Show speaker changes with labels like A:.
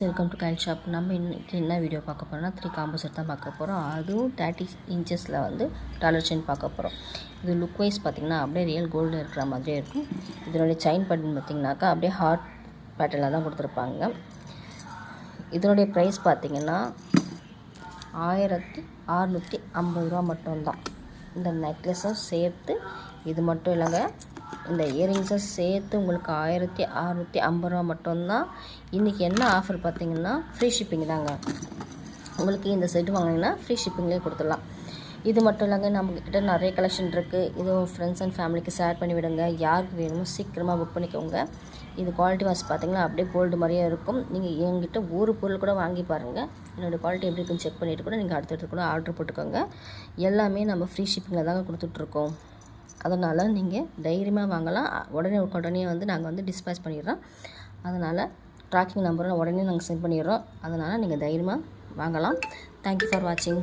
A: Welcome to kind shop. நம்ம இன்றைக்கி என்ன வீடியோ பார்க்க போகிறோம்னா 3 காம்போ செட் தான் பார்க்க போகிறோம். அதுவும் 30 இன்ச்சஸில் வந்து டாலர் செயின் பார்க்க போகிறோம். இது லுக் வைஸ் பார்த்திங்கன்னா அப்படியே ரியல் கோல்டு இருக்கிற மாதிரியே இருக்கும். இதனுடைய செயின் பட்டன் பார்த்திங்கனாக்கா அப்படியே ஹார்ட் பேட்டர்னில் தான் கொடுத்துருப்பாங்க. இதனுடைய ப்ரைஸ் பார்த்திங்கன்னா 1650 ரூபா மட்டும்தான். இந்த நெக்லஸும் சேர்த்து இது மட்டும் இல்லைங்க, இந்த இயரிங்ஸை சேர்த்து உங்களுக்கு 1650 ரூபா மட்டும்தான். இன்றைக்கி என்ன ஆஃபர் பார்த்திங்கன்னா ஃப்ரீ ஷிப்பிங் தாங்க. உங்களுக்கு இந்த செட் வாங்கினீங்கன்னா ஃப்ரீ ஷிப்பிங்லேயே கொடுத்துடலாம். இது மட்டும் இல்லைங்க, நம்மக்கிட்ட நிறைய கலெக்ஷன் இருக்குது. இது ஃப்ரெண்ட்ஸ் அண்ட் ஃபேமிலிக்கு ஷேர் பண்ணி விடுங்க. யாருக்கு வேணுமோ சீக்கிரமாக புக் பண்ணிக்கோங்க. இது குவாலிட்டி வாஸ் பார்த்திங்கன்னா அப்படியே கோல்டு மாதிரியே இருக்கும். நீங்கள் என்கிட்ட ஒரு பொருள் கூட வாங்கி பாருங்கள், என்னோடய குவாலிட்டி எப்படி இருக்குன்னு செக் பண்ணிவிட்டு கூட நீங்கள் அடுத்தடுத்து கூட ஆர்டர் போட்டுக்கோங்க. எல்லாமே நம்ம ஃப்ரீ ஷிப்பிங்கில் தாங்க கொடுத்துட்ருக்கோம். அதனால் நீங்கள் தைரியமாக வாங்கலாம். உடனே வந்து நாங்கள் வந்து டிஸ்பேச் பண்ணிடுறோம். அதனால் ட்ராக்கிங் நம்பரை உடனே நாங்கள் சென்ட் பண்ணிடுறோம். அதனால் நீங்கள் தைரியமாக வாங்கலாம். தேங்க்யூ ஃபார் வாட்சிங்.